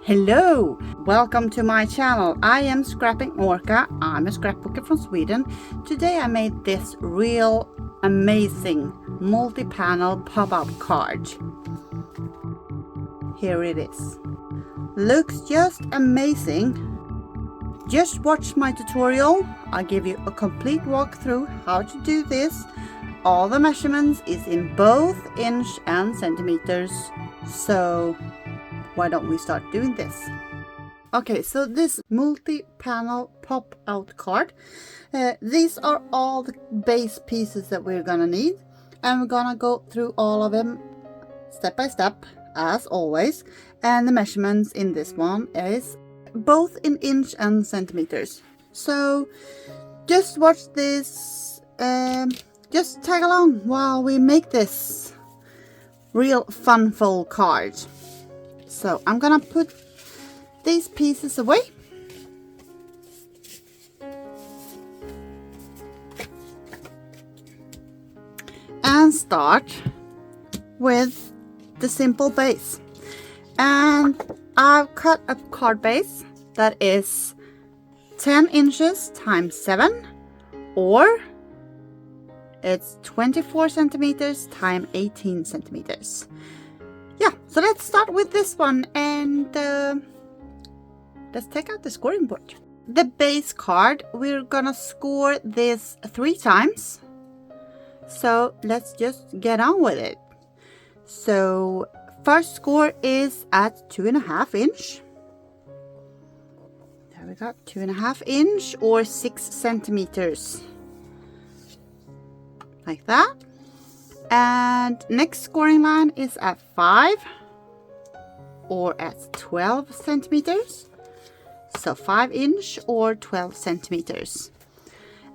Hello, welcome to my channel. I am Scrapping Orca. I'm a scrapbooker from Sweden. Today I made this real amazing multi-panel pop-up card. Here it is. Looks just amazing. Just watch my tutorial. I'll give you a complete walkthrough how to do this. All the measurements is in both inch and centimeters. So why don't we start doing this? Okay, so this multi-panel pop-out card, these are all the base pieces that we're gonna need, and we're gonna go through all of them step by step as always. And the measurements in this one is both in inch and centimeters. So just watch this, just tag along while we make this real funful card. So I'm gonna put these pieces away. And start with the simple base. And I've cut a card base that is 10 inches times 7, or it's 24 centimeters times 18 centimeters. Yeah, so let's start with this one, and let's take out the scoring board. The base card, we're gonna score this 3 times. So let's just get on with it. So first score is at 2.5 inch. There we go, 2.5 inch or 6 centimeters. Like that. And next scoring line is at 5 or at 12 centimeters. So 5 inch or 12 centimeters.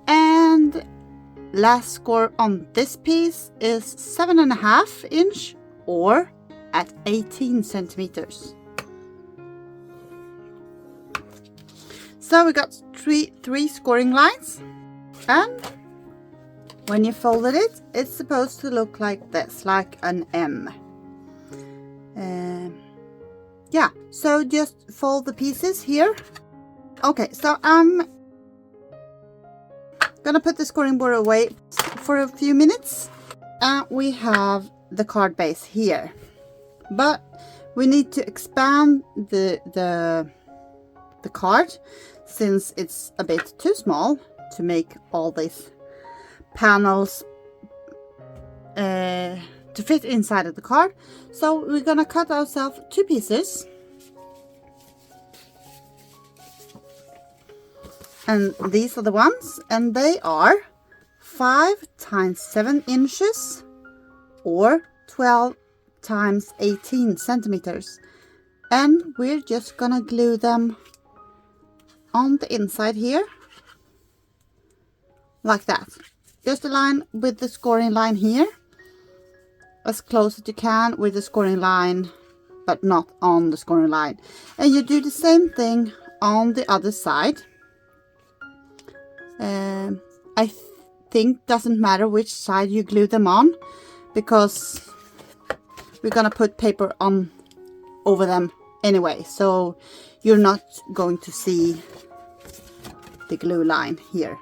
And last score on this piece is 7.5 inch or at 18 centimeters. So we got three scoring lines, and when you folded it, it's supposed to look like this, like an M. Yeah, so just fold the pieces here. Okay, so I'm gonna put the scoring board away for a few minutes. And we have the card base here. But we need to expand the card, since it's a bit too small to make all these panels to fit inside of the card. So we're gonna cut ourselves 2 pieces, and these are the ones, and they are 5 times 7 inches or 12 times 18 centimeters, and we're just gonna glue them on the inside here like that. Just align with the scoring line here, as close as you can with the scoring line, but not on the scoring line. And you do the same thing on the other side. I think doesn't matter which side you glue them on, because we're gonna put paper on over them anyway, so you're not going to see the glue line here.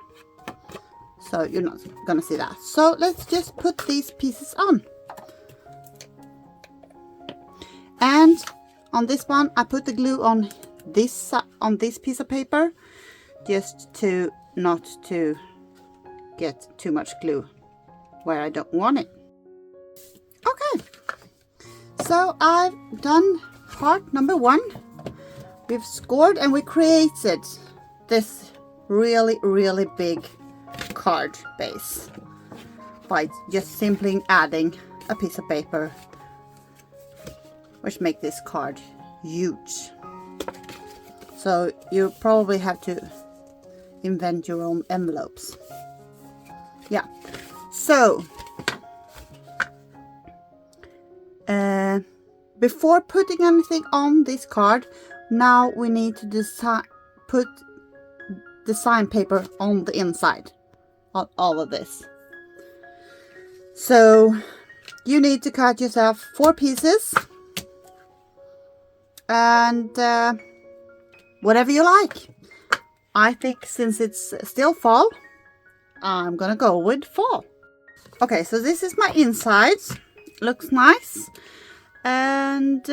So you're not gonna see that. So let's just put these pieces on. And on this one, I put the glue on this piece of paper, just to not to get too much glue where I don't want it. Okay, so I've done part number 1. We've scored and we created this really big card base by just simply adding a piece of paper, which make this card huge. So you probably have to invent your own envelopes. Yeah, so before putting anything on this card, now we need to put design paper on the inside on all of this. So you need to cut yourself 4 pieces and whatever you like. I think since it's still fall, I'm gonna go with fall. Okay, so this is my insides. Looks nice. And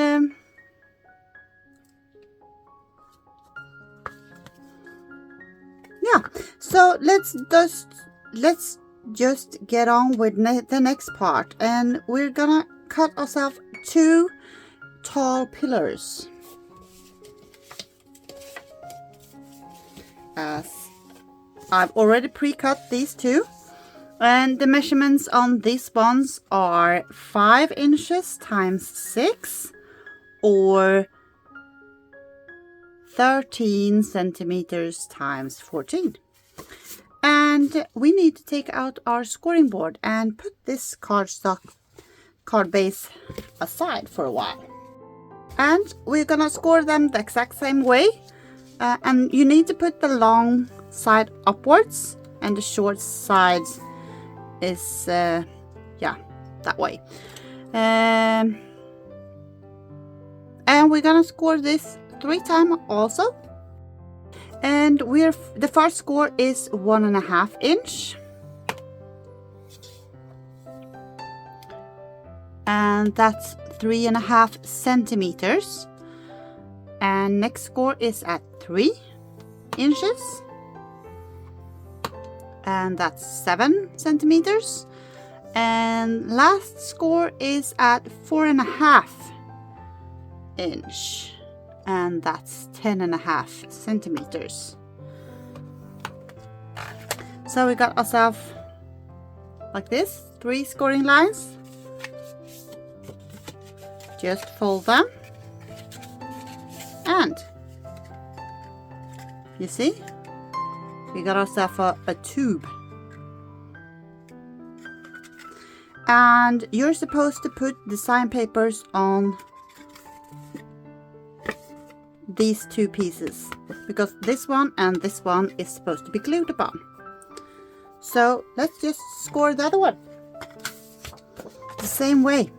yeah, so let's just get on with the next part, and we're gonna cut ourselves 2 tall pillars. As I've already pre-cut these 2, and the measurements on these ones are 5 inches times 6 or 13 centimeters times 14. And we need to take out our scoring board and put this card base aside for a while. And we're gonna score them the exact same way. And you need to put the long side upwards and the short side is yeah, that way. And we're gonna score this 3 times also. And the first score is 1.5 inch, and that's 3.5 centimeters. And next score is at 3 inches, and that's 7 centimeters. And last score is at 4.5 inch, and that's 10.5 centimeters. So we got ourselves like this, 3 scoring lines. Just fold them, and you see, we got ourselves a tube. And you're supposed to put design papers on these 2 pieces, because this one and this one is supposed to be glued upon. So let's just score the other one the same way.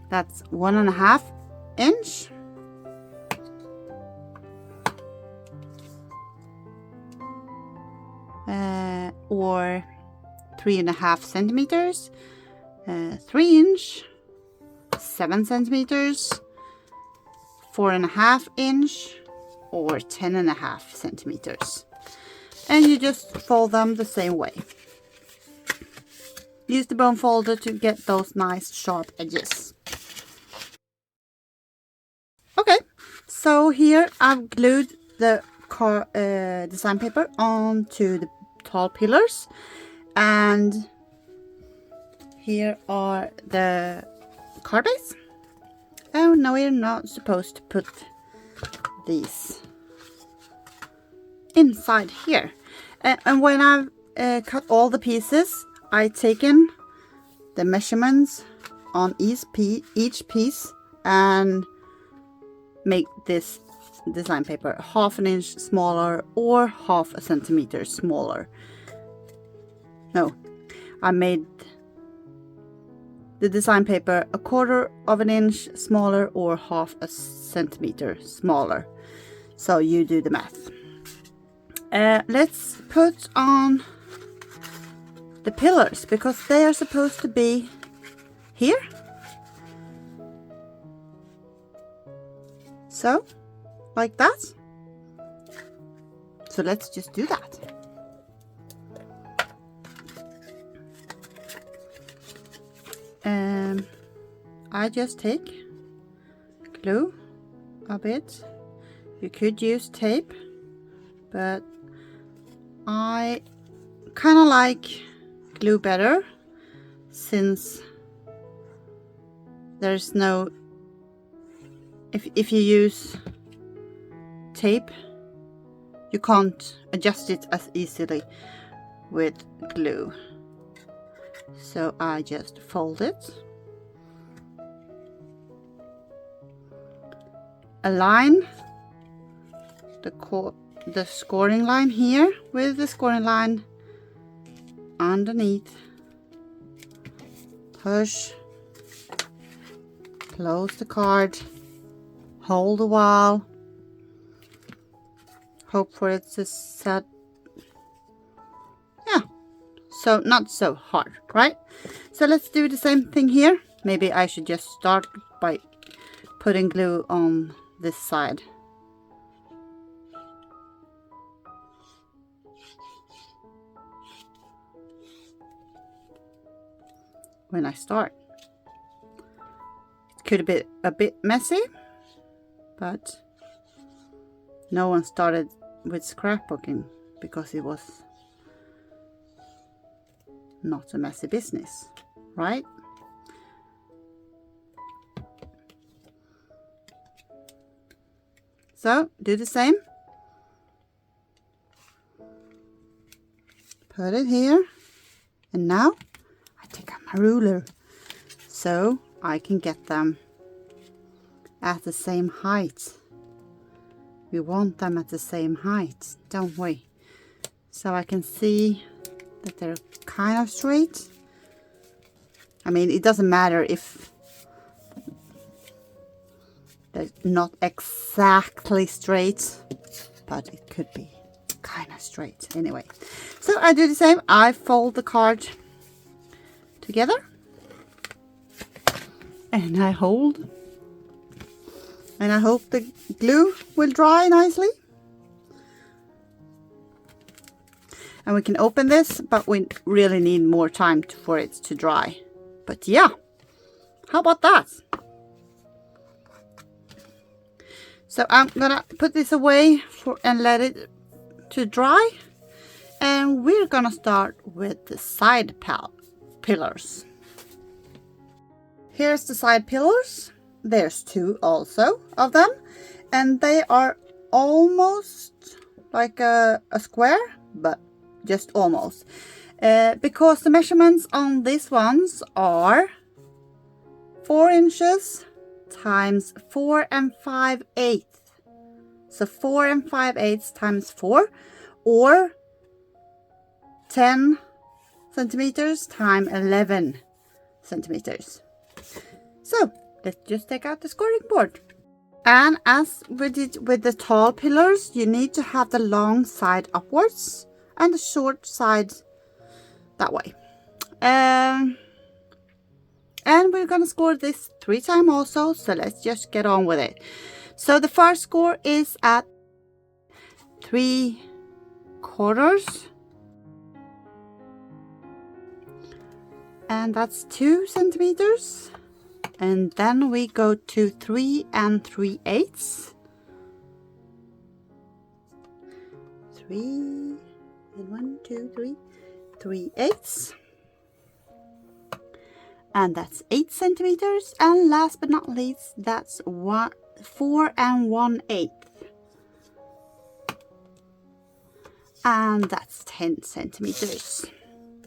That's 1.5 inch, or 3.5 centimeters, 3 inch, 7 centimeters, 4.5 inch, or 10.5 centimeters. And you just fold them the same way. Use the bone folder to get those nice sharp edges. Okay, so here I've glued the design paper onto the tall pillars, and here are the card base. Oh, no, we're not supposed to put these inside here. And when I've cut all the pieces, I've taken the measurements on each piece and make this design paper 1/2 inch smaller or 1/2 centimeter smaller. No, I made the design paper 1/4 inch smaller or 1/2 centimeter smaller. So you do the math. Let's put on the pillars, because they are supposed to be here. So, like that. So let's just do that. I just take glue a bit. You could use tape, but I kind of like glue better, since there's no, if you use tape, you can't adjust it as easily with glue. So I just fold it, align the scoring line here with the scoring line underneath, push, close the card, hold a while, hope for it to set. Yeah, so not so hard, right? So let's do the same thing here. Maybe I should just start by putting glue on this side. When I start, it could be a bit messy, but no one started with scrapbooking because it was not a messy business, right? So do the same. Put it here, and now I take out my ruler so I can get them at the same height. We want them at the same height, don't we? So I can see that they're kind of straight. I mean, it doesn't matter if they're not exactly straight, but it could be kind of straight anyway. So I do the same. I fold the card together and I hold, and I hope the glue will dry nicely. And we can open this, but we really need more time for it to dry. But yeah, how about that? So I'm gonna put this away and let it to dry. And we're gonna start with the side pillars. Here's the side pillars. There's two also of them, and they are almost like a square, but just almost, because the measurements on these ones are 4 inches times 4 5/8. So 4 5/8 times 4, or 10 centimeters times 11 centimeters. So let's just take out the scoring board. And as we did with the tall pillars, you need to have the long side upwards and the short side that way. And we're gonna score this 3 times also, so let's just get on with it. So the first score is at 3/4, and that's 2 centimeters. And then we go to 3 3/8. 3 and 1, 2, 3, 3/8. And that's 8 centimeters. And last but not least, that's 4 1/8. And that's 10 centimeters.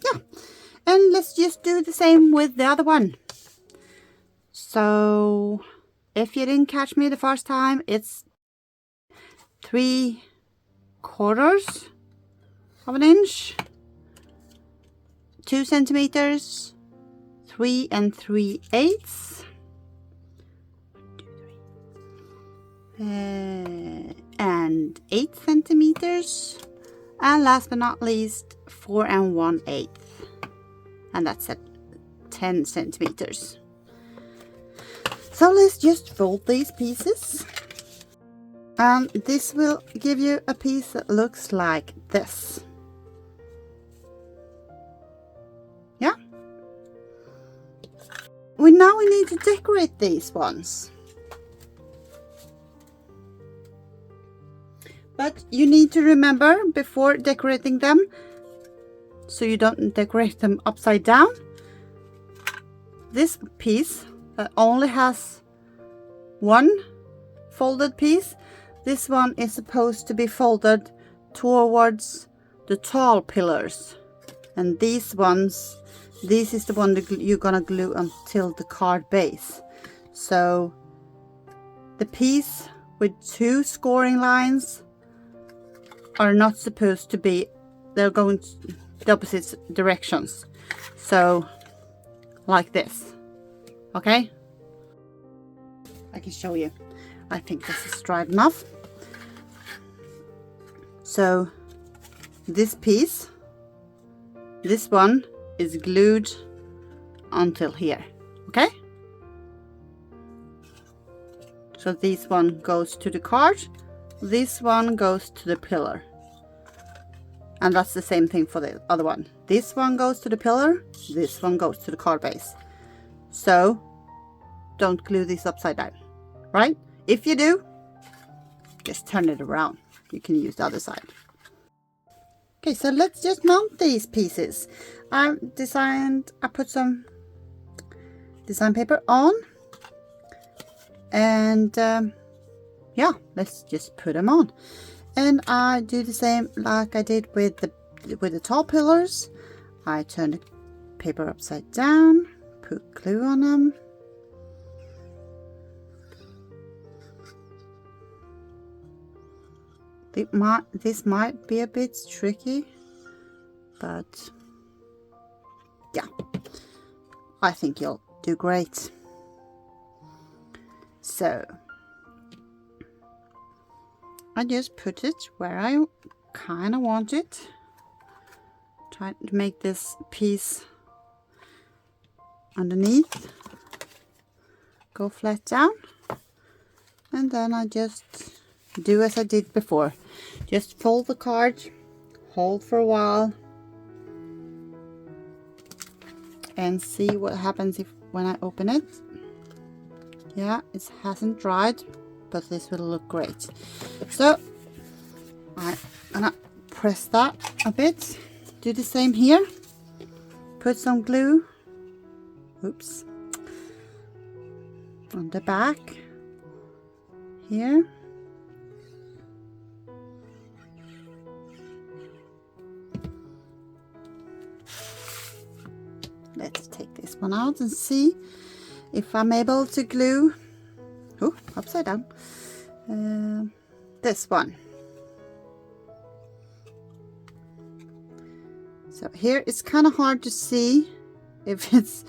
Yeah. And let's just do the same with the other one. So if you didn't catch me the first time, it's 3/4 of an inch, 2 centimeters, 3 3/8, and 8 centimeters, and last but not least 4 1/8, and that's at 10 centimeters. So let's just fold these pieces, and this will give you a piece that looks like this. Yeah. We need to decorate these ones. But you need to remember before decorating them, so you don't decorate them upside down, this piece that only has one folded piece, this one is supposed to be folded towards the tall pillars, and these ones, this is the one that you're gonna glue until the card base. So the piece with 2 scoring lines are not supposed to be, they're going the opposite directions, so like this. Okay, I can show you. I think this is dried enough. So this piece, this one is glued until here, okay? So this one goes to the card, this one goes to the pillar. And that's the same thing for the other one. This one goes to the pillar, this one goes to the card base. So don't glue this upside down, right? If you do, just turn it around. You can use the other side. Okay, so let's just mount these pieces. I put some design paper on. And yeah, let's just put them on. And I do the same like I did with the tall pillars. I turn the paper upside down, put glue on them. This might be a bit tricky, but yeah, I think you'll do great. So I just put it where I kind of want it. Try to make this piece underneath go flat down, and then I just do as I did before. Just fold the card, hold for a while, and see what happens when I open it. Yeah, it hasn't dried, but this will look great. So I'm gonna press that a bit. Do the same here. Put some glue, oops, on the back here. Let's take this one out and see if I'm able to glue, upside down, this one. So here it's kind of hard to see if it's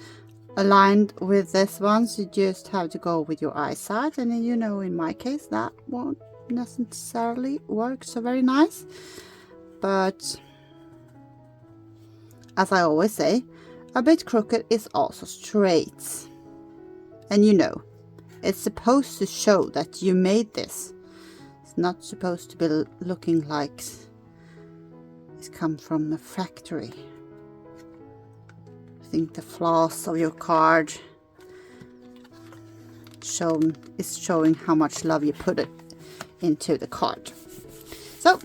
aligned with this one, so you just have to go with your eyesight, and then, you know, in my case that won't necessarily work so very nice, but as I always say, a bit crooked is also straight. And you know, it's supposed to show that you made this. It's not supposed to be looking like it's come from a factory. I think the flaws of your card is showing how much love you put it into the card. So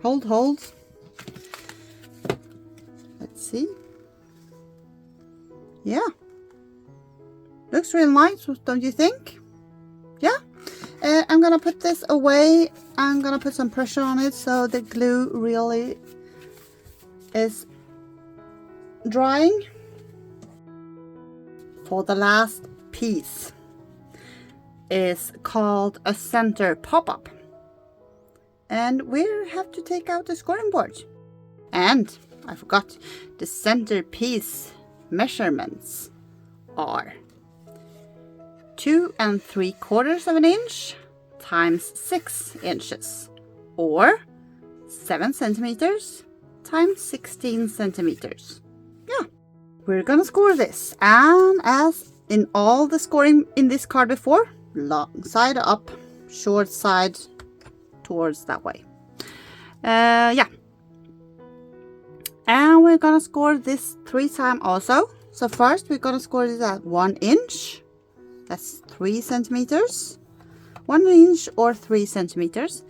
hold. Let's see. Yeah, looks real nice, don't you think? Yeah. I'm gonna put this away. I'm gonna put some pressure on it so the glue really is drying. For the last piece is called a center pop-up, and we have to take out the scoring board. And I forgot, the center piece measurements are 2 3/4 inch times 6 inches, or 7 centimeters times 16 centimeters. Yeah, we're gonna score this, and as in all the scoring in this card before, long side up, short side towards that way. Yeah. And we're gonna score this 3 times also. So first we're gonna score this at 1 inch. That's 3 centimeters. 1 inch or 3 centimeters.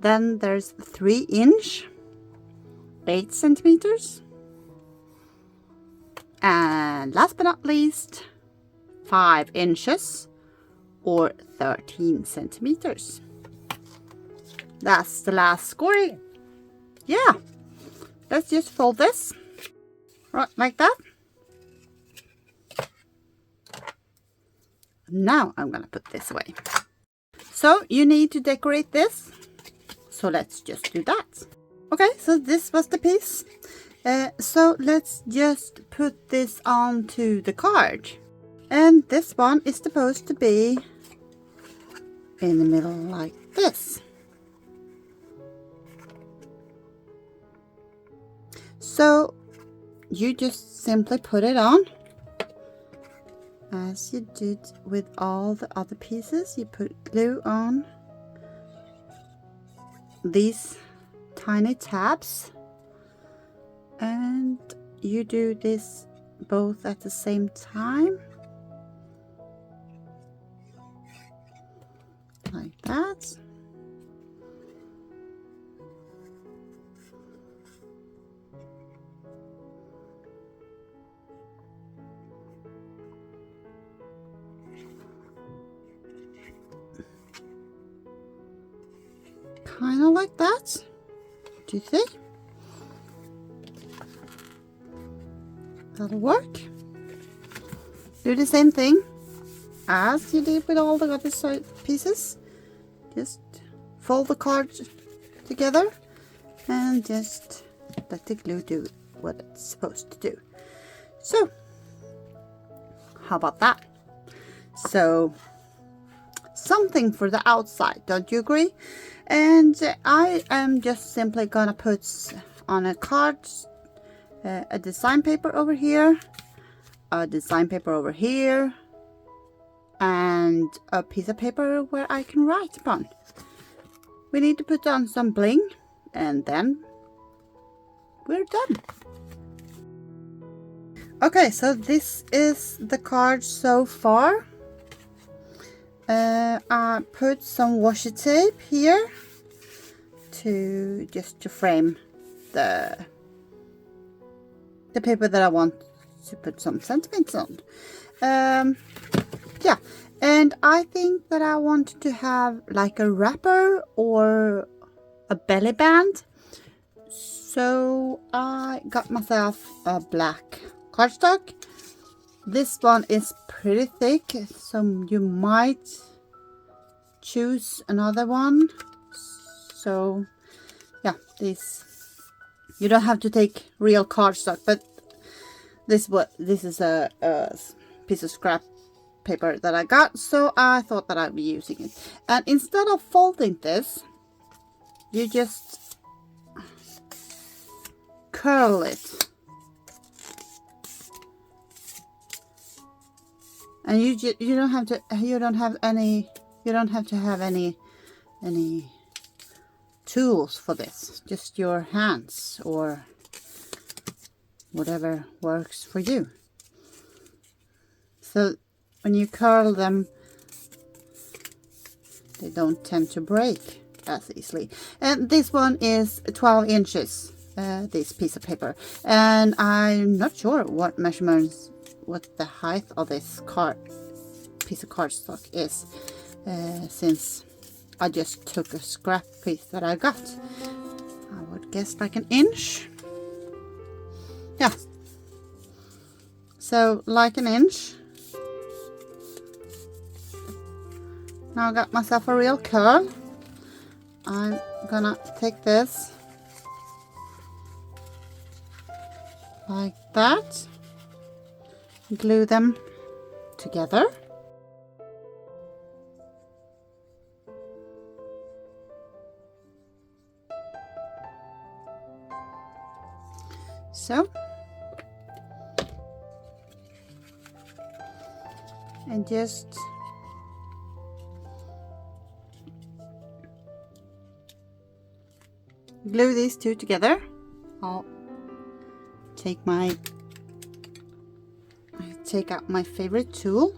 Then there's 3 inch, 8 centimeters. And last but not least, 5 inches or 13 centimeters. That's the last scoring. Yeah. Let's just fold this right like that. Now I'm gonna put this away. So you need to decorate this. So let's just do that. Okay, so this was the piece. So let's just put this onto the card. And this one is supposed to be in the middle like this. So you just simply put it on as you did with all the other pieces. You put glue on these tiny tabs, and you do this both at the same time, like that. Kind of like that. Do you see? That'll work. Do the same thing as you did with all the other side pieces. Just fold the card together and just let the glue do what it's supposed to do. So, how about that? So, something for the outside, don't you agree? And I am just simply gonna put on a card a design paper over here, a design paper over here, and a piece of paper where I can write upon. We need to put on some bling, and then we're done. Okay, so this is the card so far. I put some washi tape here to frame the paper that I want to put some sentiments on. Yeah, and I think that I want to have like a wrapper or a belly band. So I got myself a black cardstock. This one is pretty thick, so you might choose another one. So yeah, you don't have to take real cardstock, but this is a piece of scrap paper that I got, so I thought that I'd be using it. And instead of folding this, you just curl it. And you don't have to have any tools for this. Just your hands or whatever works for you. So when you curl them, they don't tend to break as easily. And this one is 12 inches, this piece of paper. And I'm not sure what measurements, what the height of this piece of cardstock is, since I just took a scrap piece that I got. I would guess like an inch. Yeah. So like an inch. Now I got myself a real curl. I'm gonna take this like that, glue them together. So, and just glue these two together. I'll take out my favorite tool,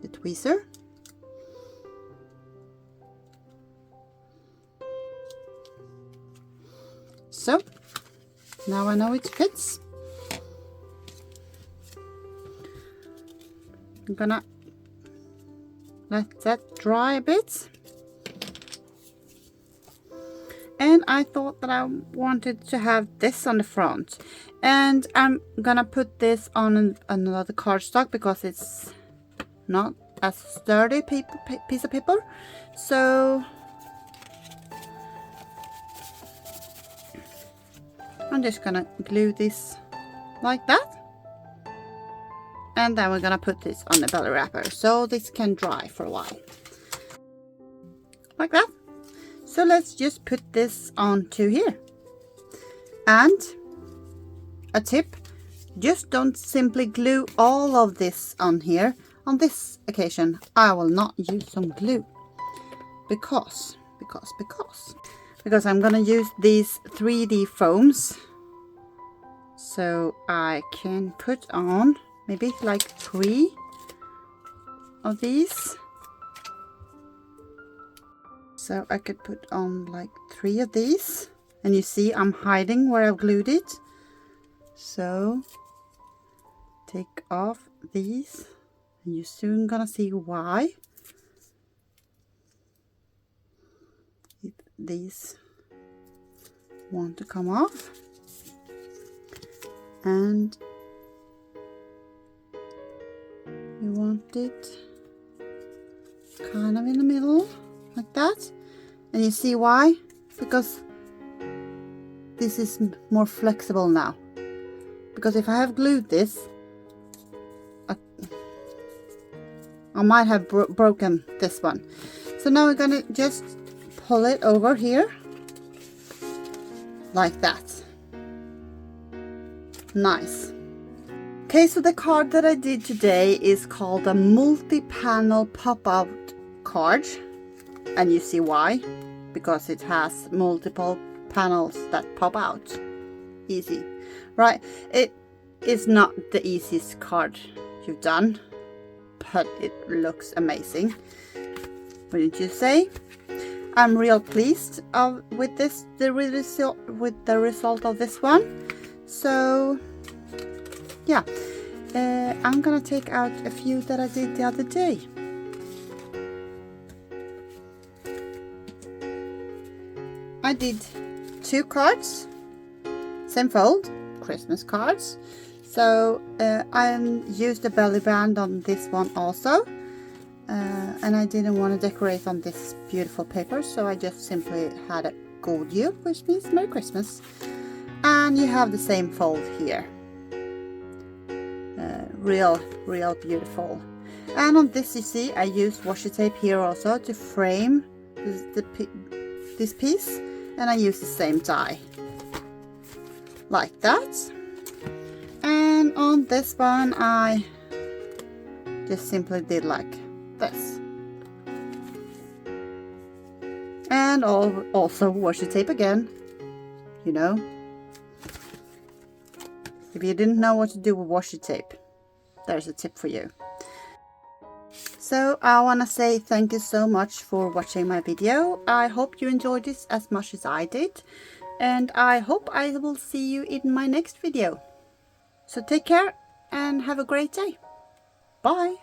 the tweezer. So now I know it fits. I'm gonna let that dry a bit. And I thought that I wanted to have this on the front, and I'm gonna put this on another cardstock because it's not a sturdy piece of paper. So I'm just gonna glue this like that. And then we're gonna put this on the belly wrapper so this can dry for a while. Like that. So let's just put this onto here. And a tip, just don't simply glue all of this on here. On this occasion, I will not use some glue because I'm gonna use these 3D foams. So I can put on maybe like 3 of these. So I could put on like 3 of these. And you see I'm hiding where I've glued it. So take off these. And you're soon gonna see why. If these want to come off. And you want it kind of in the middle like that. And you see why? Because this is more flexible now. Because if I have glued this, I might have broken this one. So now we're gonna just pull it over here like that. Nice. Okay, so the card that I did today is called a multi-panel pop-out card. And you see why? Because it has multiple panels that pop out. Easy, right? It is not the easiest card you've done, but it looks amazing. Wouldn't you say? I'm real pleased with this, the result of this one. So yeah, I'm gonna take out a few that I did the other day. I did 2 cards, same fold, Christmas cards. So I used a belly band on this one also. And I didn't want to decorate on this beautiful paper, so I just simply had a gold jewel, which means Merry Christmas. And you have the same fold here. Real beautiful. And on this, you see, I used washi tape here also to frame this piece, and I used the same die like that. And on this one, I just simply did like this. And also washi tape again, you know. If you didn't know what to do with washi tape, there's a tip for you. So I want to say thank you so much for watching my video. I hope you enjoyed this as much as I did. And I hope I will see you in my next video. So take care and have a great day. Bye.